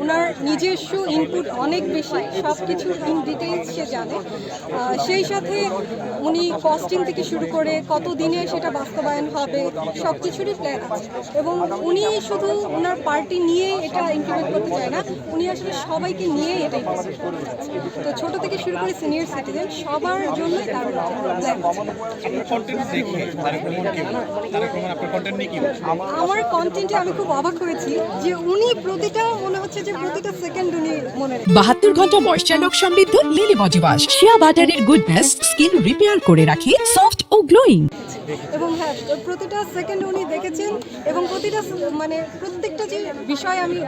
ওনার নিজস্ব ইনপুট অনেক বেশি, সব কিছু ইন ডিটেইলস সে জানে। সেই সাথে উনি কস্টিং থেকে শুরু করে কত দিনে সেটা বাস্তবায়ন হবে সব কিছুরই প্ল্যান আছে, এবং উনি শুধু ওনার পার্টি নিয়ে এটা ইমপ্লিমেন্ট করতে চায় না, উনি আসলে সবাইকে নিয়ে এটা ইমপ্লিমেন্ট করতে চাচ্ছে। তো ছোট থেকে শুরু করে সিনিয়র সিটিজেন সবার জন্য তার প্ল্যান আছে। আমার কন্টেন্টে আমি খুব অবাক হয়েছি যে উনি প্রতিটা মনে হচ্ছে যে প্রতিটা সেকেন্ড উনি মনে রাখেন। 72 ঘন্টা ময়েশ্চার লক সমৃদ্ধ লিলি বডি ওয়াশ শিয়া বাটারের গুডনেস স্কিন রিপেয়ার করে রাখে সফট ও গ্লোয়িং। এবং হ্যাঁ, প্রতিটা সেকেন্ড উনি দেখেছেন, এবং প্রতিটা প্রত্যেকটা যে বিষয় আমি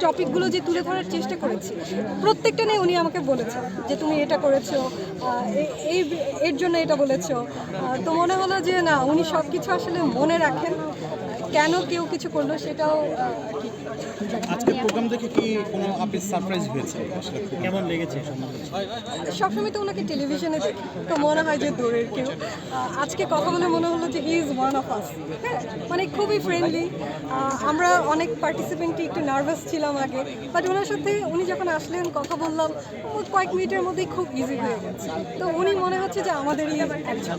টপিকগুলো যে তুলে ধরার চেষ্টা করেছি প্রত্যেকটা নিয়ে উনি আমাকে বলেছেন যে তুমি এটা করেছো, এই এর জন্য এটা বলেছো। তো মনে হলো যে না, উনি সব কিছু আসলে মনে রাখেন, কেন কেউ কিছু করলো সেটাও। আজকে প্রোগ্রাম দেখে কি কোনো আপনি সারপ্রাইজ হয়েছে? আসলে কেমন লেগেছে? সবসময় তো ওনাকে টেলিভিশনে দেখি, তো মনে হয় যে দূরের কেউ। আজকে কথা বলে মনে হলো যে he is one of us. হ্যাঁ, মানে খুবই ফ্রেন্ডলি। আমরা অনেক পার্টিসিপেন্টই একটু নার্ভাস ছিলাম আগে, বাট ওনার সাথে উনি যখন আসলেন কথা বললাম, কয়েক মিনিটের মধ্যেই খুব ইজি হয়ে গেছে। তো উনি মনে হচ্ছে যে আমাদেরই একজন,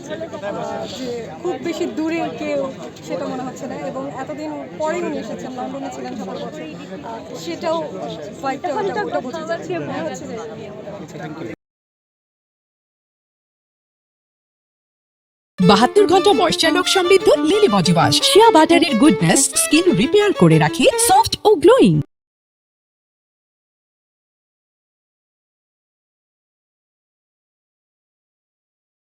যে খুব বেশি দূরের কেউ সেটা মনে হচ্ছে না। এবং এতদিন পরে উনি এসেছেন, লন্ডনে ছিলেন 17 বছর, সেটাও ওটা বোঝা যাচ্ছে। মনে হচ্ছে যে 72 ঘন্টা ময়েশ্চার লক সমৃদ্ধ লিলি বডি ওয়াশ শিয়া বাটারের গুডনেস স্কিন রিপেয়ার করে রাখে সফট ও গ্লোয়িং।